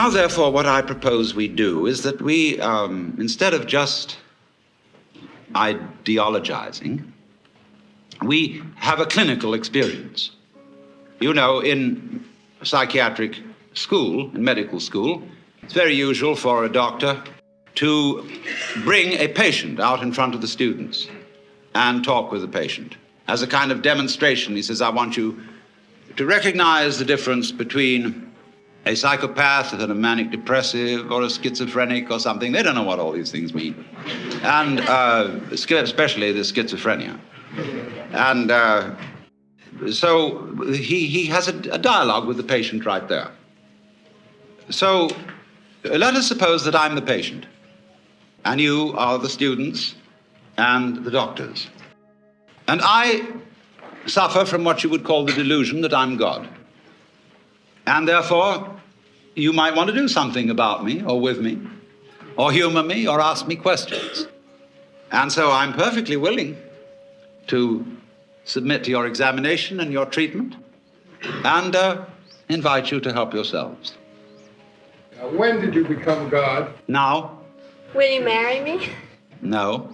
Now, therefore, what I propose we do is that we, instead of just ideologizing, we have a clinical experience. You know, in psychiatric school, in medical school, it's very usual for a doctor to bring a patient out in front of the students and talk with the patient. As a kind of demonstration, he says, I want you to recognize the difference between a psychopath and a manic depressive or a schizophrenic or something. They don't know what all these things mean. And especially the schizophrenia. And so he has a dialogue with the patient right there. So let us suppose that I'm the patient and you are the students and the doctors. And I suffer from what you would call the delusion that I'm God. And therefore, you might want to do something about me or with me or humor me or ask me questions. And so I'm perfectly willing to submit to your examination and your treatment and invite you to help yourselves. When did you become God? Now. Will you marry me? No.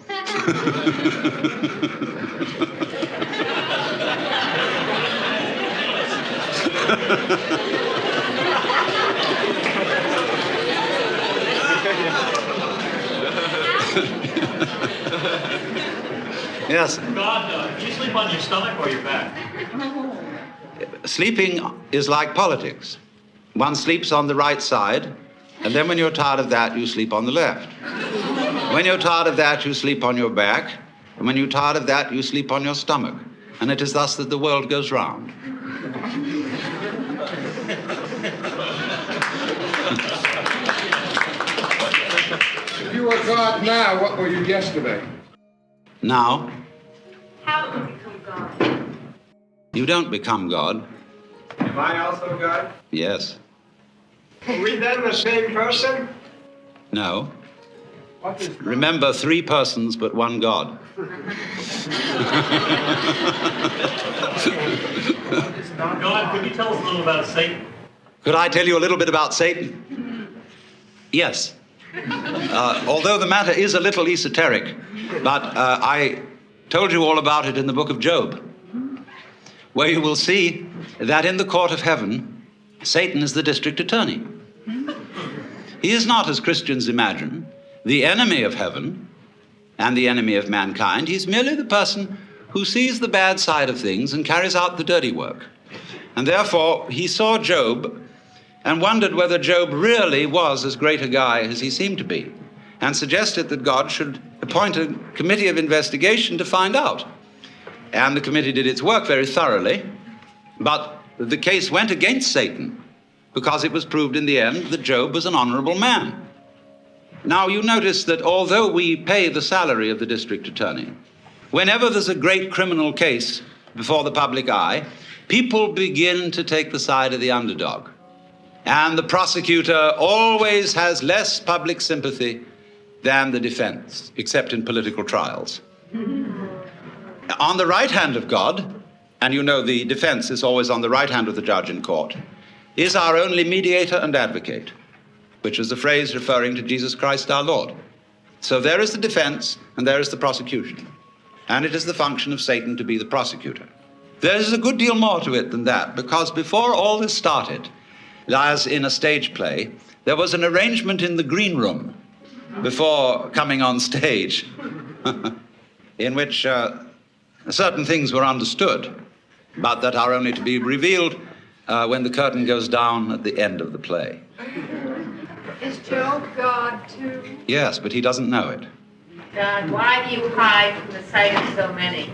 Yes. God, do you sleep on your stomach or your back? Sleeping is like politics. One sleeps on the right side, and then when you're tired of that, you sleep on the left. When you're tired of that, you sleep on your back, and when you're tired of that, you sleep on your stomach. And it is thus that the world goes round. If you were God now, what were you yesterday? Now, How do you become God? you don't become God. Am I also God? Yes. Are we then the same person? No. What is Remember, 3 persons, but 1 God. God, could you tell us a little about Satan? Could I tell you a little bit about Satan? Yes. Although the matter is a little esoteric, but I told you all about it in the book of Job, where you will see that in the court of heaven, Satan is the district attorney. He is not, as Christians imagine, the enemy of heaven and the enemy of mankind. He's merely the person who sees the bad side of things and carries out the dirty work. And therefore, he saw Job and wondered whether Job really was as great a guy as he seemed to be, and suggested that God should appoint a committee of investigation to find out. And the committee did its work very thoroughly, but the case went against Satan because it was proved in the end that Job was an honorable man. Now, you notice that although we pay the salary of the district attorney, whenever there's a great criminal case before the public eye, people begin to take the side of the underdog. And the prosecutor always has less public sympathy than the defense, except in political trials. On the right hand of God, and you know the defense is always on the right hand of the judge in court, is our only mediator and advocate, which is the phrase referring to Jesus Christ our Lord. So there is the defense and there is the prosecution. And it is the function of Satan to be the prosecutor. There's a good deal more to it than that, because before all this started, as in a stage play, there was an arrangement in the green room before coming on stage in which certain things were understood, but that are only to be revealed when the curtain goes down at the end of the play. Is Job God too? Yes, but he doesn't know it. God, why do you hide from the sight of so many?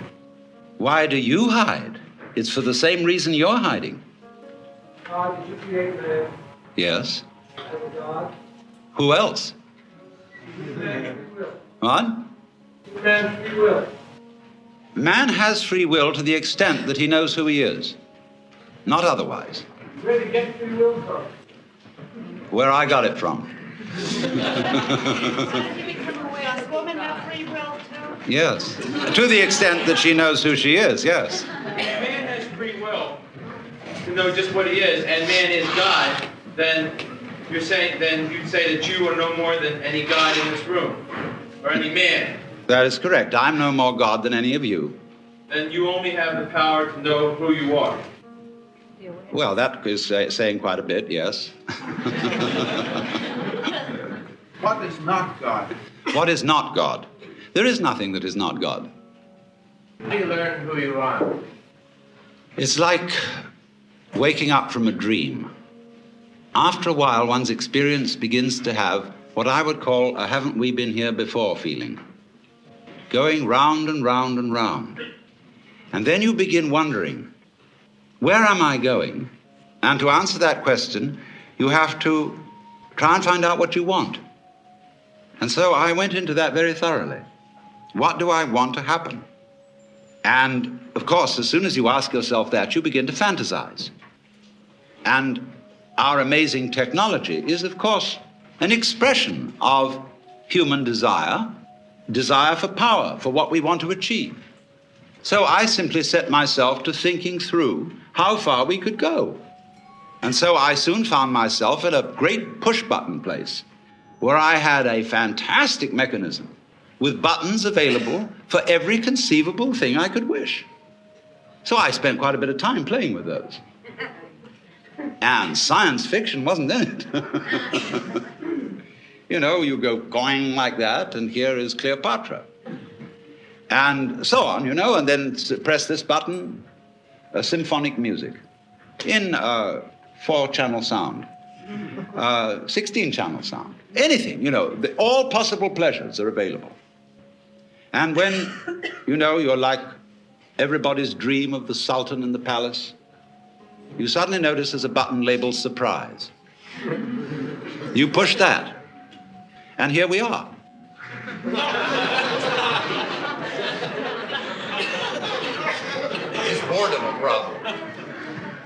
Why do you hide? It's for the same reason you're hiding. God, did you create man Yes. as a God? Who else? Man, free will. What? Man, free will. Man has free will to the extent that he knows who he is, not otherwise. Where did you get free will from? Where I got it from. Does woman have free will too? Yes. To the extent that she knows who she is, yes. If man has free will to know just what he is, and man is God, then You're saying, then you'd say that you are no more than any God in this room, or any man. That is correct. I'm no more God than any of you. Then you only have the power to know who you are. Well, that is saying quite a bit, yes. What is not God? What is not God? There is nothing that is not God. How do you learn who you are? It's like waking up from a dream. After a while, one's experience begins to have what I would call a haven't we been here before feeling. Going round and round and round. And then you begin wondering, where am I going? And to answer that question, you have to try and find out what you want. And so I went into that very thoroughly. What do I want to happen? And of course, as soon as you ask yourself that, you begin to fantasize. And our amazing technology is, of course, an expression of human desire for power, for what we want to achieve. So I simply set myself to thinking through how far we could go. And so I soon found myself at a great push-button place where I had a fantastic mechanism with buttons available for every conceivable thing I could wish. So I spent quite a bit of time playing with those. And science fiction wasn't in it. You know, you go going like that, and here is Cleopatra. And so on, you know, and then press this button, symphonic music in 4-channel sound, 16-channel sound, anything, you know, all possible pleasures are available. And when, you know, you're like everybody's dream of the Sultan in the palace, you suddenly notice there's a button labeled surprise. You push that, and here we are. Is boredom a problem?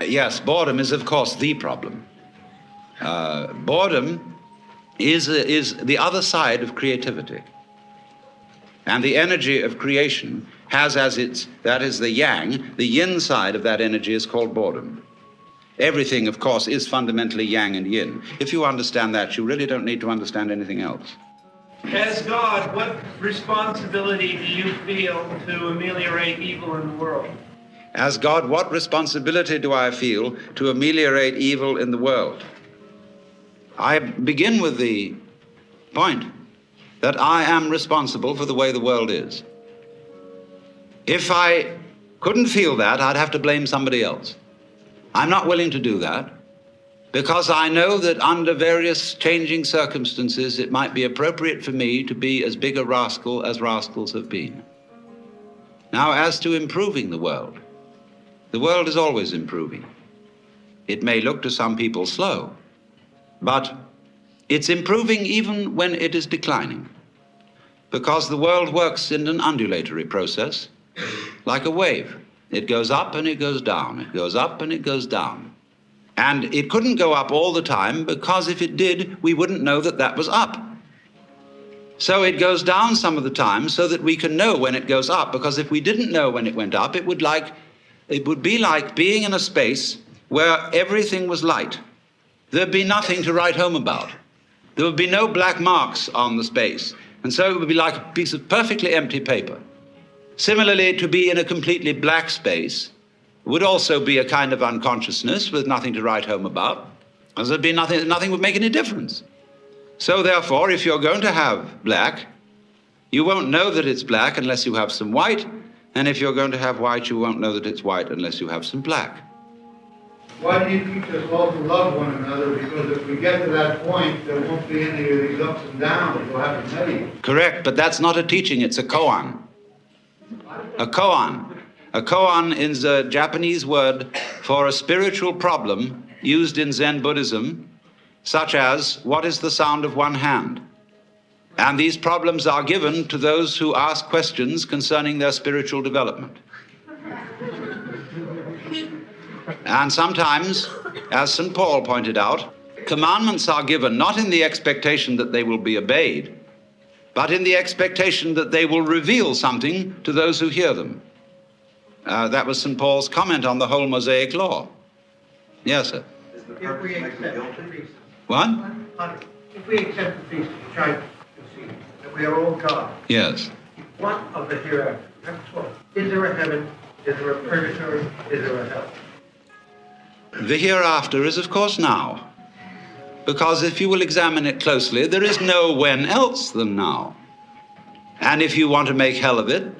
Yes, boredom is, of course, the problem. Boredom is the other side of creativity. And the energy of creation has that is the yang, the yin side of that energy is called boredom. Everything, of course, is fundamentally yang and yin. If you understand that, you really don't need to understand anything else. As God, what responsibility do you feel to ameliorate evil in the world? As God, what responsibility do I feel to ameliorate evil in the world? I begin with the point that I am responsible for the way the world is. If I couldn't feel that, I'd have to blame somebody else. I'm not willing to do that because I know that under various changing circumstances, it might be appropriate for me to be as big a rascal as rascals have been. Now, as to improving the world is always improving. It may look to some people slow, but it's improving even when it is declining, because the world works in an undulatory process, like a wave. It goes up and it goes down, it goes up and it goes down. And it couldn't go up all the time, because if it did, we wouldn't know that that was up. So it goes down some of the time so that we can know when it goes up, because if we didn't know when it went up, it would be like being in a space where everything was light. There'd be nothing to write home about. There would be no black marks on the space. And so it would be like a piece of perfectly empty paper. Similarly, to be in a completely black space would also be a kind of unconsciousness with nothing to write home about, as there'd be nothing would make any difference. So therefore, if you're going to have black, you won't know that it's black unless you have some white, and if you're going to have white, you won't know that it's white unless you have some black. Why do you teach us all to love one another? Because if we get to that point, there won't be any of these ups and downs. We'll have to meditate. Correct, but that's not a teaching, it's a koan. A koan. A koan is a Japanese word for a spiritual problem used in Zen Buddhism, such as, what is the sound of one hand? And these problems are given to those who ask questions concerning their spiritual development. And sometimes, as St. Paul pointed out, commandments are given not in the expectation that they will be obeyed, but in the expectation that they will reveal something to those who hear them. That was St. Paul's comment on the whole Mosaic law. Yes, sir. What? Honey, if we accept the thesis, which I concede, that we are all God, Yes. what of the hereafter? That's all. Is there a heaven? Is there a purgatory? Is there a hell? The hereafter is, of course, now. Because if you will examine it closely, there is no when else than now. And if you want to make hell of it,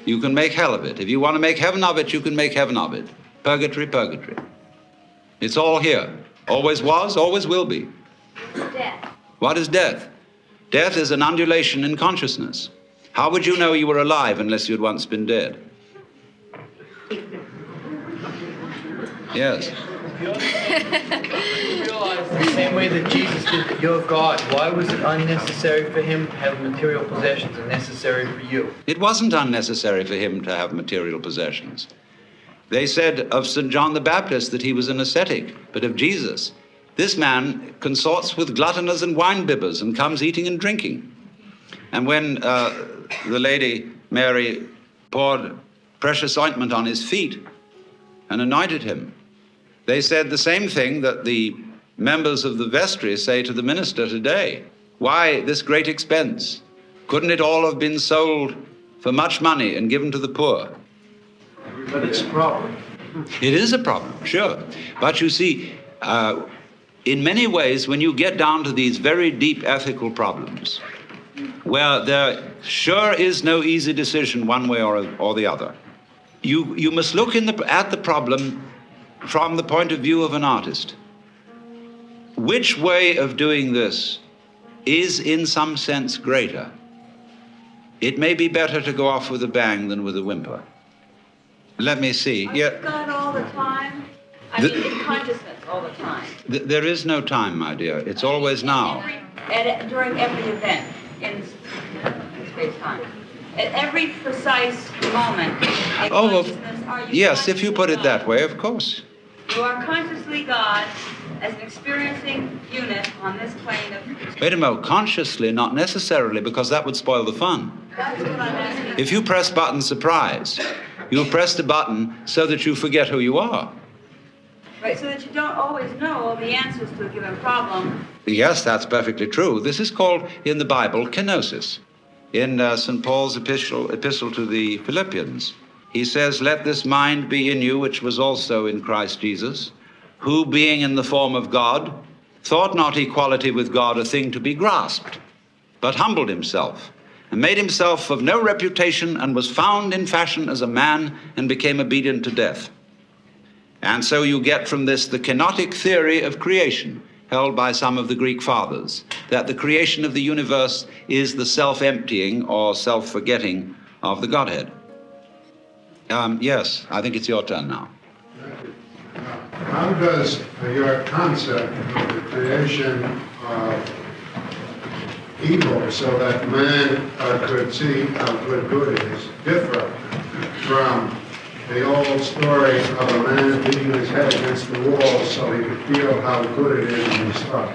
you can make hell of it. If you want to make heaven of it, you can make heaven of it. Purgatory, purgatory. It's all here. Always was, always will be. Death. What is death? Death is an undulation in consciousness. How would you know you were alive unless you'd once been dead? Yes. If you realize the same way that Jesus did that you're God, why was it unnecessary for him to have material possessions and necessary for you? It wasn't unnecessary for him to have material possessions. They said of St. John the Baptist that he was an ascetic, but of Jesus, this man consorts with gluttoners and wine-bibbers and comes eating and drinking. And when the lady Mary poured precious ointment on his feet and anointed him, they said the same thing that the members of the vestry say to the minister today. Why this great expense? Couldn't it all have been sold for much money and given to the poor? But it's a problem. It is a problem, sure. But you see, in many ways, when you get down to these very deep ethical problems, where there sure is no easy decision one way or the other, you must look at the problem from the point of view of an artist. Which way of doing this is in some sense greater? It may be better to go off with a bang than with a whimper. Let me see. Are Yeah. you God all the time? I The- mean, in consciousness all the time. There is no time, my dear. It's always now. During every event in space-time. At every precise moment in Oh, well, consciousness, are you yes, if you put it consciously that God? way, of course. You are consciously God as an experiencing unit on this plane of... Wait a moment, consciously, not necessarily, because that would spoil the fun. That's what I'm asking. If you press button surprise, you've pressed a button so that you forget who you are. Right, so that you don't always know all the answers to a given problem. Yes, that's perfectly true. This is called, in the Bible, kenosis. In St. Paul's epistle to the Philippians, he says, "Let this mind be in you, which was also in Christ Jesus, who, being in the form of God, thought not equality with God a thing to be grasped, but humbled himself, and made himself of no reputation, and was found in fashion as a man, and became obedient to death." And so you get from this the kenotic theory of creation, held by some of the Greek fathers, that the creation of the universe is the self-emptying or self-forgetting of the Godhead. Yes, I think it's your turn now. How does your concept of the creation of evil so that man could see how good is differ from the old story of a man beating his head against the wall so he could feel how good it is when he stopped?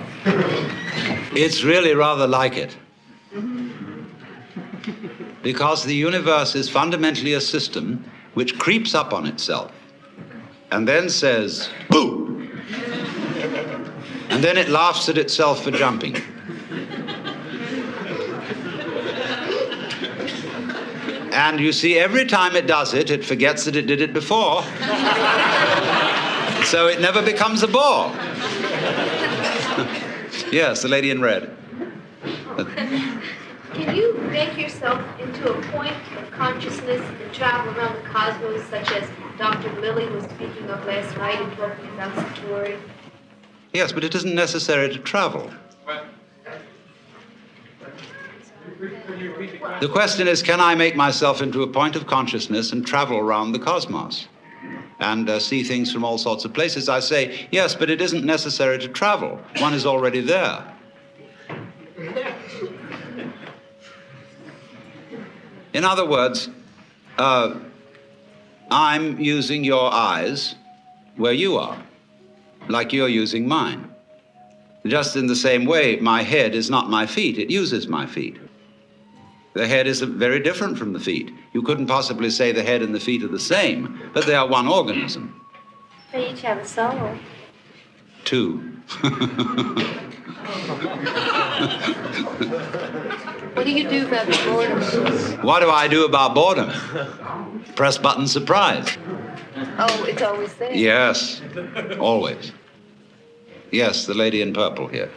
It's really rather like it. Because the universe is fundamentally a system which creeps up on itself and then says, boo! And then it laughs at itself for jumping. And you see, every time it does it, it forgets that it did it before. So it never becomes a bore. Yes, the lady in red. Can you make yourself into a point of consciousness and travel around the cosmos, such as Dr. Lilly was speaking of last night in talking about Satori? Yes, but it isn't necessary to travel. The question is, can I make myself into a point of consciousness and travel around the cosmos and see things from all sorts of places? I say, yes, but it isn't necessary to travel. One is already there. In other words, I'm using your eyes where you are, like you're using mine. Just in the same way, my head is not my feet, it uses my feet. The head is very different from the feet. You couldn't possibly say the head and the feet are the same, but they are one organism. They each have a soul. Two. What do you do about the boredom? What do I do about boredom? Press button surprise. Oh, it's always there. Yes, always. Yes, the lady in purple here.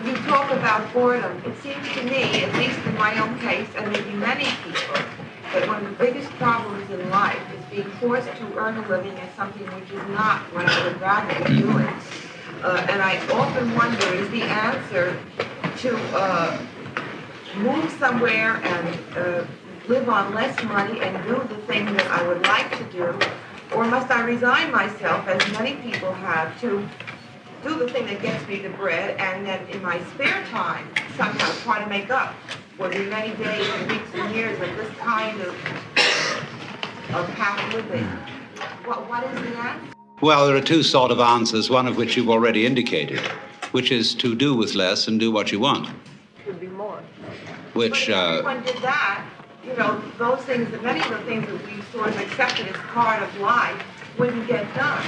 You talk about boredom. It seems to me, at least in my own case, and maybe many people, that one of the biggest problems in life is being forced to earn a living as something which is not what I would rather be doing. And I often wonder, is the answer to move somewhere and live on less money and do the thing that I would like to do, or must I resign myself, as many people have, to do the thing that gets me the bread, and then in my spare time somehow try to make up for the many days and weeks and years of this kind of path living? What is the answer? Well, there are two sort of answers, one of which you've already indicated, which is to do with less and do what you want. Could be more. Which, But if everyone did that, you know, those things, many of the things that we sort of accepted as part of life wouldn't get done.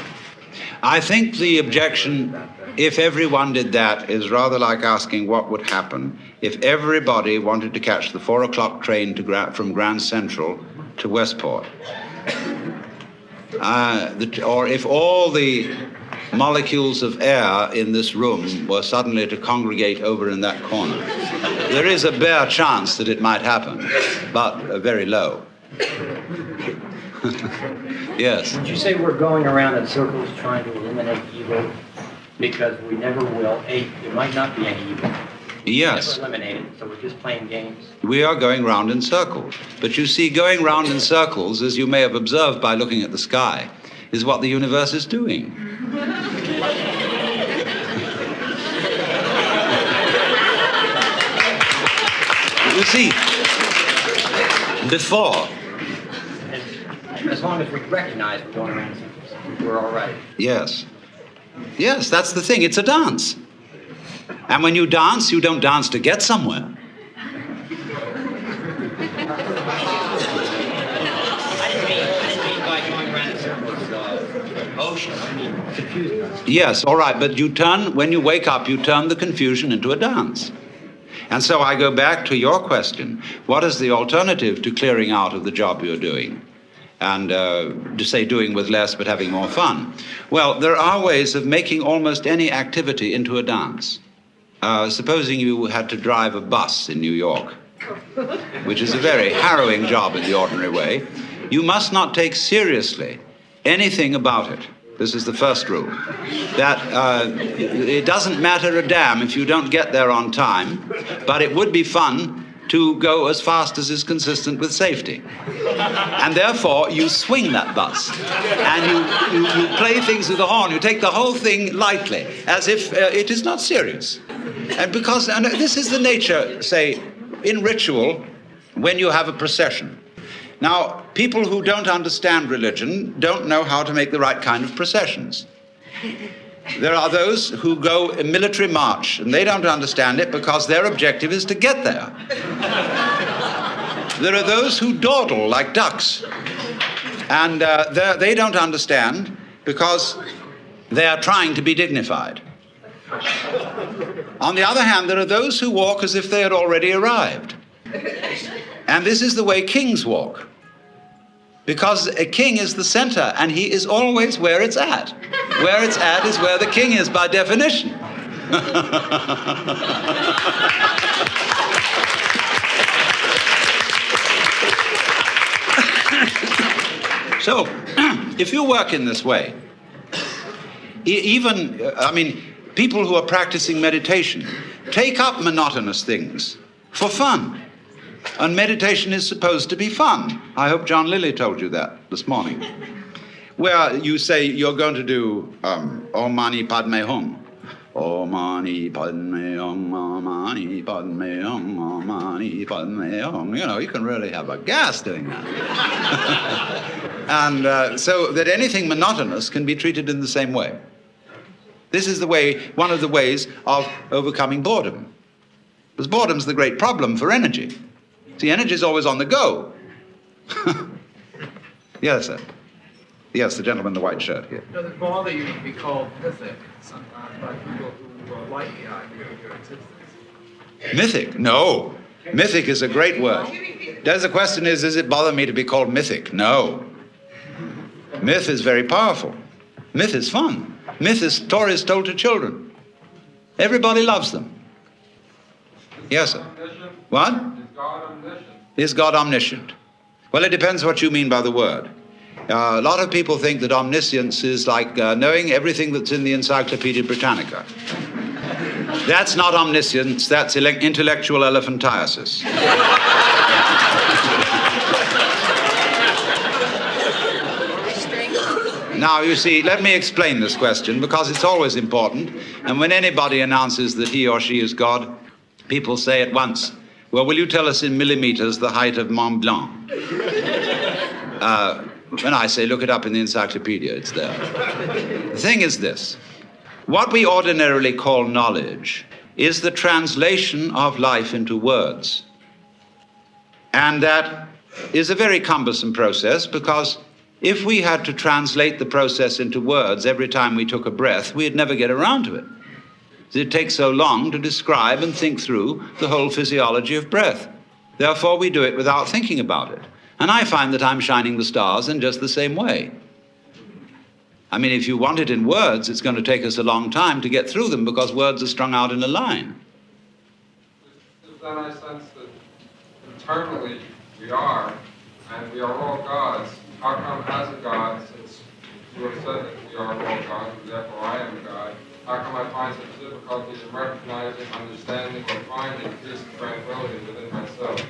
I think the objection, if everyone did that, is rather like asking what would happen if everybody wanted to catch the 4 o'clock train from Grand Central to Westport. Or if all the molecules of air in this room were suddenly to congregate over in that corner. There is a bare chance that it might happen, but very low. Yes. Would you say we're going around in circles trying to eliminate evil because we never will? There might not be any evil. Yes. Never eliminate it, so we're just playing games. We are going round in circles. But you see, going round in circles, as you may have observed by looking at the sky, is what the universe is doing. You see, before... As long as we recognize we're going around in circles, we're all right. Yes. Yes, that's the thing. It's a dance. And when you dance, you don't dance to get somewhere. I didn't mean by going around in circles, motion. I mean, confusing. Yes, all right, but you turn, when you wake up, you turn the confusion into a dance. And so I go back to your question. What is the alternative to clearing out of the job you're doing? And to say doing with less but having more fun. Well, there are ways of making almost any activity into a dance. Supposing you had to drive a bus in New York, which is a very harrowing job in the ordinary way, you must not take seriously anything about it. This is the first rule. That it doesn't matter a damn if you don't get there on time, but it would be fun to go as fast as is consistent with safety. And therefore, you swing that bus, and you play things with the horn. You take the whole thing lightly, as if it is not serious. And this is the nature, say, in ritual, when you have a procession. Now, people who don't understand religion don't know how to make the right kind of processions. There are those who go a military march, and they don't understand it because their objective is to get there. There are those who dawdle like ducks, and they don't understand because they are trying to be dignified. On the other hand, there are those who walk as if they had already arrived. And this is the way kings walk. Because a king is the center, and he is always where it's at. Where it's at is where the king is, by definition. So, if you work in this way, people who are practicing meditation take up monotonous things for fun. And meditation is supposed to be fun. I hope John Lilly told you that this morning. Where you say you're going to do Om Mani Padme Hum. Om Mani Padme Hum, Om Mani Padme Hum, Om Mani Padme Hum. You know, you can really have a gas doing that. And so that anything monotonous can be treated in the same way. This is one of the ways of overcoming boredom. Because boredom's the great problem for energy. See, energy is always on the go. Yes, sir. Yes, the gentleman in the white shirt here. Does it bother you to be called mythic sometimes by people who more like the idea of your existence. Mythic? No. Mythic is a great word. The question is, does it bother me to be called mythic? No. Myth is very powerful. Myth is fun. Myth is stories told to children. Everybody loves them. Yes, sir. What? Is God omniscient? Well, it depends what you mean by the word. A lot of people think that omniscience is like knowing everything that's in the Encyclopedia Britannica. That's not omniscience, that's intellectual elephantiasis. Now, you see, let me explain this question because it's always important. And when anybody announces that he or she is God, people say at once, well, will you tell us in millimeters the height of Mont Blanc? When I say, look it up in the encyclopedia, it's there. The thing is this. What we ordinarily call knowledge is the translation of life into words. And that is a very cumbersome process because if we had to translate the process into words every time we took a breath, we'd never get around to it. It takes so long to describe and think through the whole physiology of breath. Therefore, we do it without thinking about it. And I find that I'm shining the stars in just the same way. I mean, if you want it in words, it's going to take us a long time to get through them because words are strung out in a line. Then I sense that internally we are, and we are all gods. How come as a god, since you have said that we are all gods, and therefore I am a god, how come I find such difficulties in recognizing, understanding, or finding peace and tranquility within myself?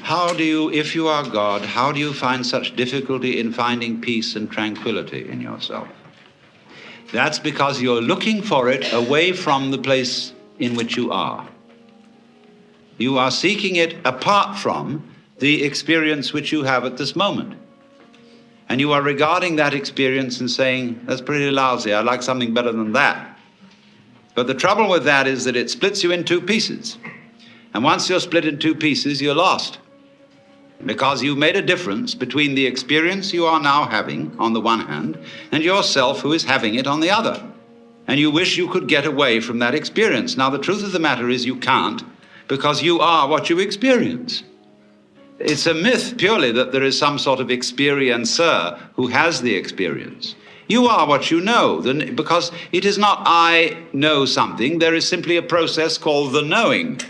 How do you, if you are God, how do you find such difficulty in finding peace and tranquility in yourself? That's because you're looking for it away from the place in which you are. You are seeking it apart from the experience which you have at this moment. And you are regarding that experience and saying, that's pretty lousy, I'd like something better than that. But the trouble with that is that it splits you in two pieces. And once you're split in two pieces, you're lost. Because you've made a difference between the experience you are now having on the one hand and yourself who is having it on the other. And you wish you could get away from that experience. Now, the truth of the matter is you can't, because you are what you experience. It's a myth purely that there is some sort of experiencer who has the experience. You are what you know, because it is not I know something, there is simply a process called the knowing.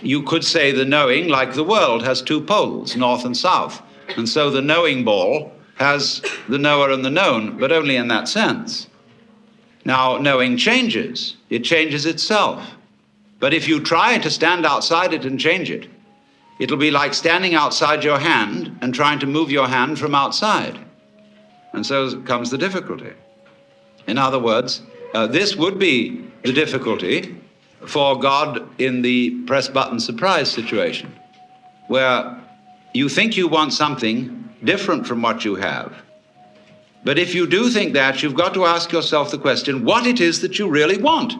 You could say the knowing, like the world, has two poles, north and south. And so the knowing ball has the knower and the known, but only in that sense. Now, knowing changes. It changes itself. But if you try to stand outside it and change it, it'll be like standing outside your hand and trying to move your hand from outside. And so comes the difficulty. In other words, this would be the difficulty for God in the press button surprise situation, where you think you want something different from what you have. But if you do think that, you've got to ask yourself the question, what it is that you really want.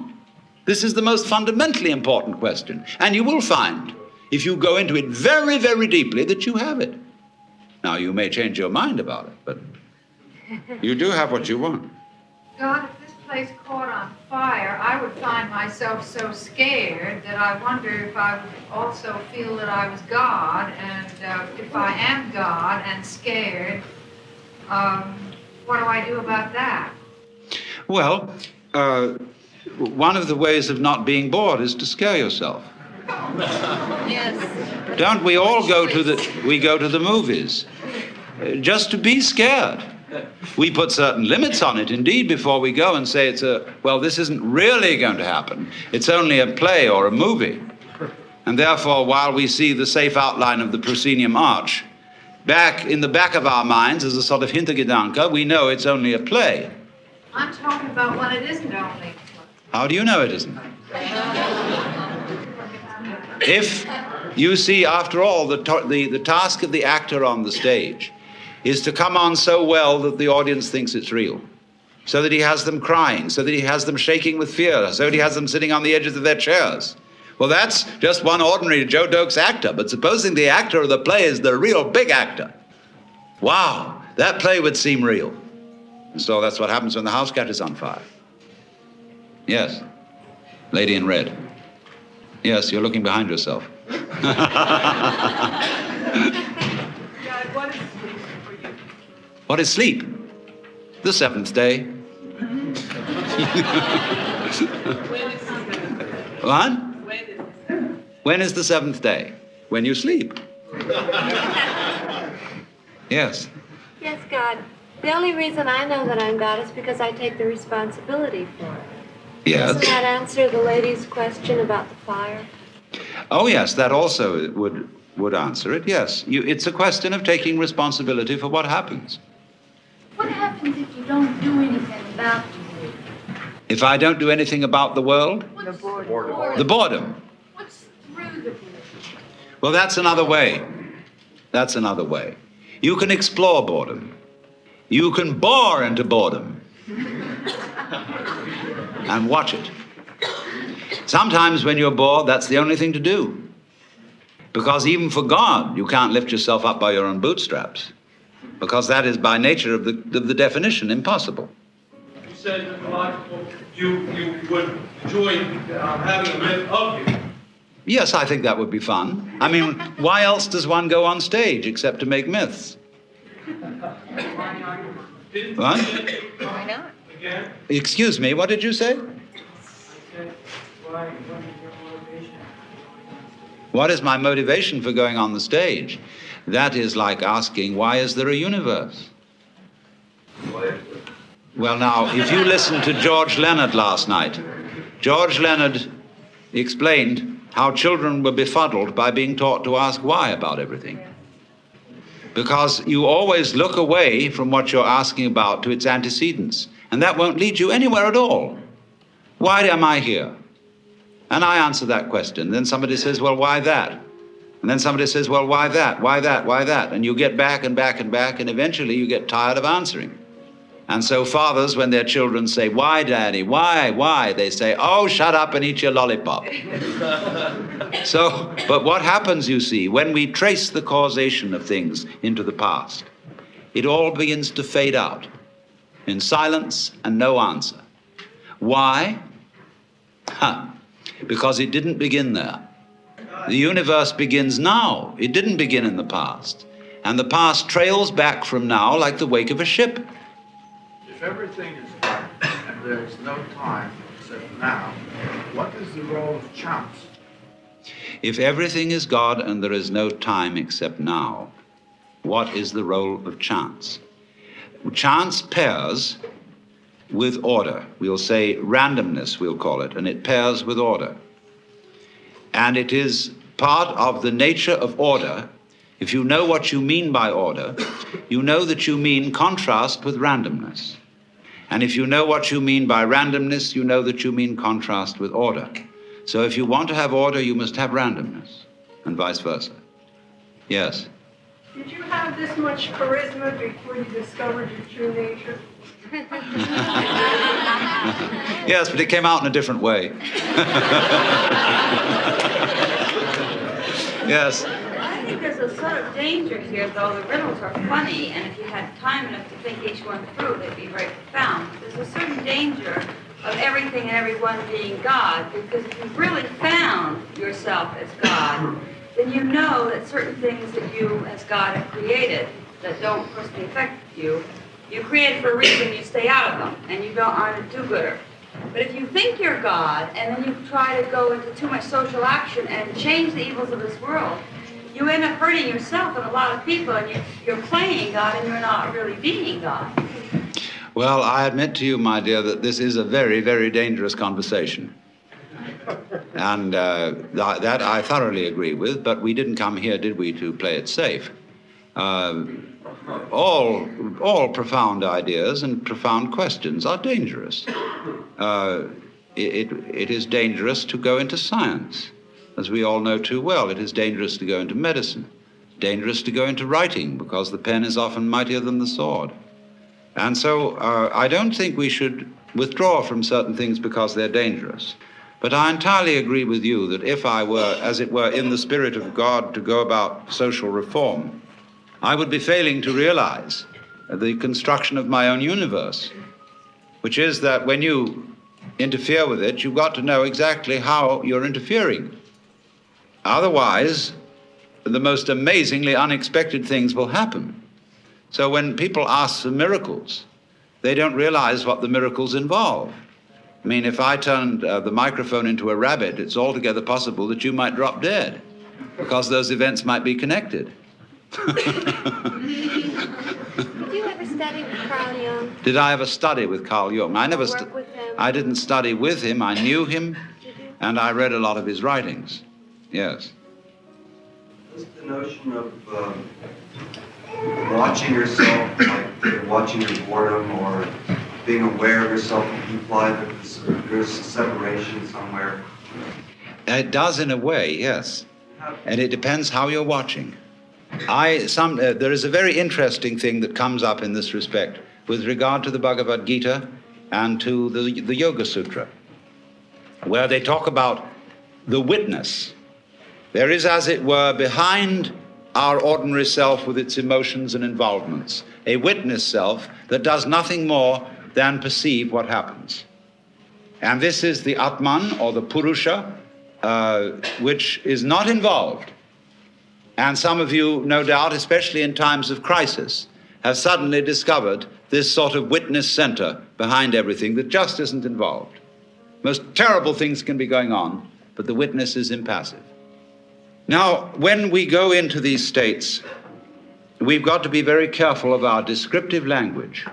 This is the most fundamentally important question. And you will find, if you go into it very, very deeply, that you have it. Now, you may change your mind about it, but you do have what you want. God, if this place caught on fire, I would find myself so scared that I wonder if I would also feel that I was God, and if I am God and scared, what do I do about that? Well, one of the ways of not being bored is to scare yourself. Yes. Don't we all go to the movies just to be scared? We put certain limits on it, indeed, before we go and say well, this isn't really going to happen. It's only a play or a movie. And therefore, while we see the safe outline of the proscenium arch, back in the back of our minds as a sort of Hintergedanke, we know it's only a play. I'm talking about when it isn't only. How do you know it isn't? If you see, after all, the task of the actor on the stage is to come on so well that the audience thinks it's real, so that he has them crying, so that he has them shaking with fear, so that he has them sitting on the edges of their chairs. Well, that's just one ordinary Joe Doakes actor, but supposing the actor of the play is the real big actor. Wow, that play would seem real. And so that's what happens when the house catches on fire. Yes. Lady in red. Yes, you're looking behind yourself. God, what is sleep for you? What is sleep? The seventh day. What? When is the seventh day? When you sleep. Yes. Yes, God. The only reason I know that I'm God is because I take the responsibility for it. Yes. Doesn't that answer the lady's question about the fire? Oh, yes, that also would answer it, yes. It's a question of taking responsibility for what happens. What happens if you don't do anything about the world? If I don't do anything about the world? The boredom. The boredom. What's through the boredom? Well, that's another way. That's another way. You can explore boredom. You can bore into boredom. And watch it. Sometimes when you're bored, that's the only thing to do. Because even for God, you can't lift yourself up by your own bootstraps. Because that is by nature of the definition impossible. You said in the logical, you would enjoy having a myth of you. Yes, I think that would be fun. I mean, why else does one go on stage except to make myths? What? Why not? Again? Excuse me, what did you say? What is my motivation for going on the stage? That is like asking, why is there a universe? Well, now, if you listened to George Leonard last night, George Leonard explained how children were befuddled by being taught to ask why about everything. Because you always look away from what you're asking about to its antecedents, and that won't lead you anywhere at all. Why am I here? And I answer that question. Then somebody says, well, why that? And then somebody says, well, why that? Why that? Why that? And you get back and back and back, and eventually you get tired of answering. And so fathers, when their children say, why, Daddy? Why? They say, oh, shut up and eat your lollipop. So, but what happens, you see, when we trace the causation of things into the past, it all begins to fade out in silence and no answer. Why? Because it didn't begin there. The universe begins now. It didn't begin in the past. And the past trails back from now like the wake of a ship. If everything is God and there is no time except now, what is the role of chance? If everything is God and there is no time except now, what is the role of chance? Chance pairs with order. We'll say randomness, we'll call it, and it pairs with order. And it is part of the nature of order. If you know what you mean by order, you know that you mean contrast with randomness. And if you know what you mean by randomness, you know that you mean contrast with order. So if you want to have order, you must have randomness, and vice versa. Yes? Did you have this much charisma before you discovered your true nature? Yes, but it came out in a different way. Yes. I think there's a sort of danger here, though the riddles are funny, and if you had time enough to think each one through, they'd be very profound. There's a certain danger of everything and everyone being God, because if you've really found yourself as God, then you know that certain things that you as God have created that don't personally affect you, you created for a reason, you stay out of them, and you aren't a do-gooder. But if you think you're God, and then you try to go into too much social action and change the evils of this world, you end up hurting yourself and a lot of people, and you're playing God and you're not really being God. Well, I admit to you, my dear, that this is a very, very dangerous conversation. And that I thoroughly agree with, but we didn't come here, did we, to play it safe. All profound ideas and profound questions are dangerous. It is dangerous to go into science. As we all know too well, it is dangerous to go into medicine, dangerous to go into writing, because the pen is often mightier than the sword. And so I don't think we should withdraw from certain things because they're dangerous. But I entirely agree with you that if I were, as it were, in the spirit of God to go about social reform, I would be failing to realize the construction of my own universe, which is that when you interfere with it, you've got to know exactly how you're interfering. Otherwise, the most amazingly unexpected things will happen. So when people ask for miracles, they don't realize what the miracles involve. I mean, if I turned the microphone into a rabbit, it's altogether possible that you might drop dead, because those events might be connected. Did you ever study with Carl Jung? Did I ever study with Carl Jung? Work with him? I didn't study with him. I knew him, and I read a lot of his writings. Yes. What's the notion of watching yourself, like watching your boredom, or being aware of yourself, imply that there's a separation somewhere? It does in a way, yes. And it depends how you're watching. There is a very interesting thing that comes up in this respect with regard to the Bhagavad Gita and to the Yoga Sutra, where they talk about the witness. There is, as it were, behind our ordinary self with its emotions and involvements, a witness self that does nothing more than perceive what happens. And this is the Atman, or the Purusha, which is not involved. And some of you, no doubt, especially in times of crisis, have suddenly discovered this sort of witness center behind everything that just isn't involved. Most terrible things can be going on, but the witness is impassive. Now, when we go into these states, we've got to be very careful of our descriptive language,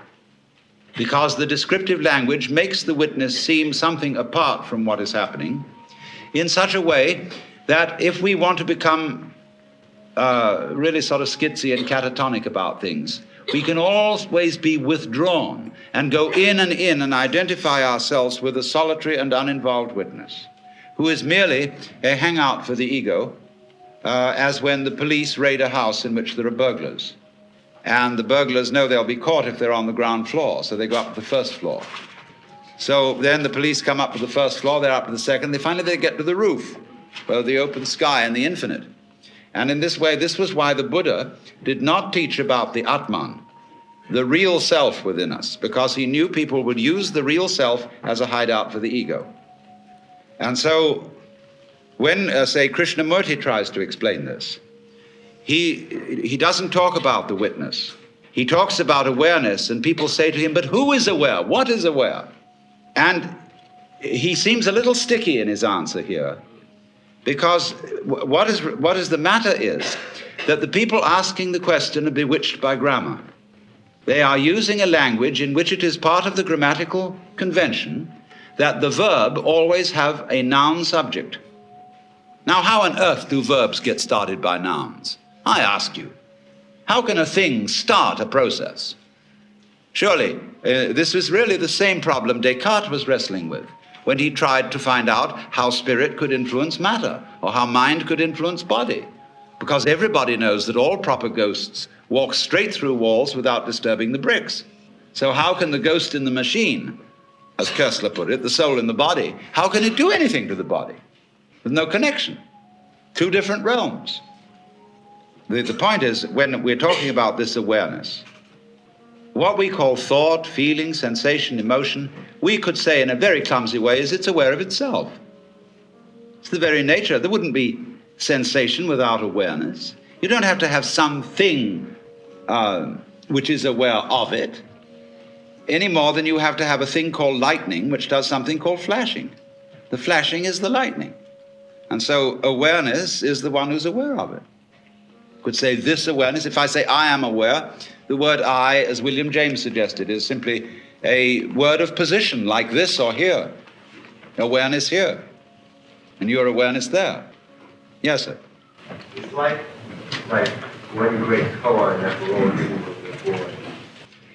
because the descriptive language makes the witness seem something apart from what is happening in such a way that if we want to become really sort of schizzy and catatonic about things, we can always be withdrawn and go in and identify ourselves with a solitary and uninvolved witness who is merely a hangout for the ego, as when the police raid a house in which there are burglars. And the burglars know they'll be caught if they're on the ground floor, so they go up to the first floor. So then the police come up to the first floor, they're up to the second, finally they get to the roof, where the open sky and the infinite. And in this way, this was why the Buddha did not teach about the Atman, the real self within us, because he knew people would use the real self as a hideout for the ego. And so when, say, Krishnamurti tries to explain this, he doesn't talk about the witness. He talks about awareness, and people say to him, but who is aware? What is aware? And he seems a little sticky in his answer here, because what is the matter is that the people asking the question are bewitched by grammar. They are using a language in which it is part of the grammatical convention that the verb always have a noun subject. Now, how on earth do verbs get started by nouns? I ask you. How can a thing start a process? Surely, this was really the same problem Descartes was wrestling with when he tried to find out how spirit could influence matter or how mind could influence body. Because everybody knows that all proper ghosts walk straight through walls without disturbing the bricks. So how can the ghost in the machine, as Koestler put it, the soul in the body, how can it do anything to the body? With no connection. Two different realms. The point is, when we're talking about this awareness, what we call thought, feeling, sensation, emotion, we could say in a very clumsy way is it's aware of itself. It's the very nature. There wouldn't be sensation without awareness. You don't have to have something which is aware of it, any more than you have to have a thing called lightning, which does something called flashing. The flashing is the lightning. And so awareness is the one who's aware of it. Could say this awareness. If I say I am aware, the word I, as William James suggested, is simply a word of position, like this or here. Awareness here, and your awareness there. Yes, sir. It's like one great koan that we're all dealing with before.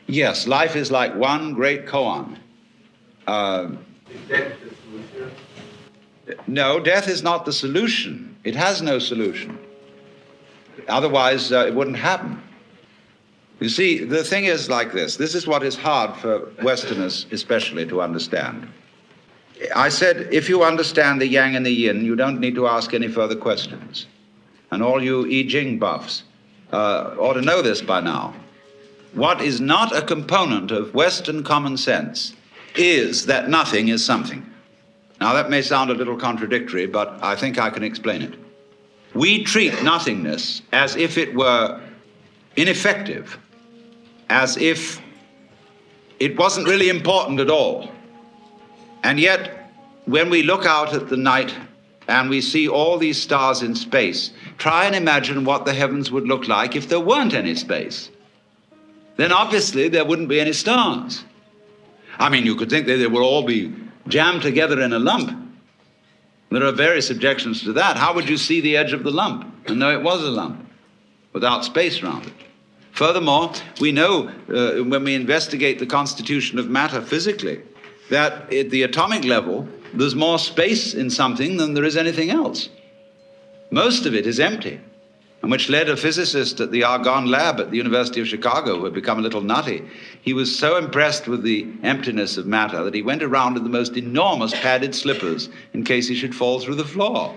Yes, life is like one great koan. Is death the solution? No, death is not the solution. It has no solution. Otherwise, it wouldn't happen. You see, the thing is like this. This is what is hard for Westerners especially to understand. I said, if you understand the yang and the yin, you don't need to ask any further questions. And all you I Ching buffs ought to know this by now. What is not a component of Western common sense is that nothing is something. Now that may sound a little contradictory, but I think I can explain it. We treat nothingness as if it were ineffective, as if it wasn't really important at all. And yet, when we look out at the night and we see all these stars in space, try and imagine what the heavens would look like if there weren't any space. Then obviously there wouldn't be any stars. I mean, you could think that they would all be jammed together in a lump. There are various objections to that. How would you see the edge of the lump and know it was a lump without space around it? Furthermore, we know when we investigate the constitution of matter physically that at the atomic level, there's more space in something than there is anything else. Most of it is empty, and which led a physicist at the Argonne lab at the University of Chicago, who had become a little nutty. He was so impressed with the emptiness of matter that he went around in the most enormous padded slippers in case he should fall through the floor.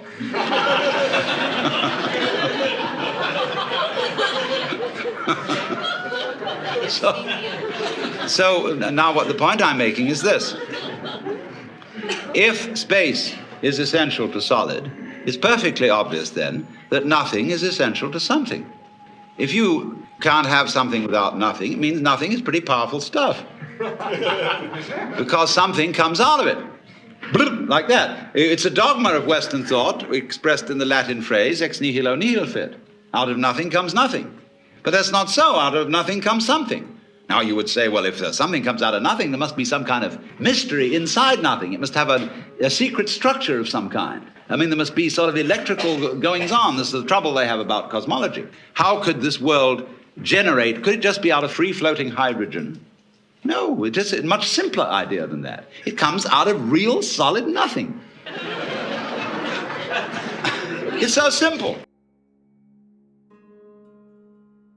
So now what the point I'm making is this. If space is essential to solid, it's perfectly obvious then that nothing is essential to something. If you can't have something without nothing, it means nothing is pretty powerful stuff. Because something comes out of it. Like that. It's a dogma of Western thought expressed in the Latin phrase, ex nihilo nihil fit. Out of nothing comes nothing. But that's not so. Out of nothing comes something. Now you would say, well, if something comes out of nothing, there must be some kind of mystery inside nothing. It must have a secret structure of some kind. I mean, there must be sort of electrical goings on. This is the trouble they have about cosmology. How could this world generate? Could it just be out of free-floating hydrogen? No, it's just a much simpler idea than that. It comes out of real solid nothing. It's so simple.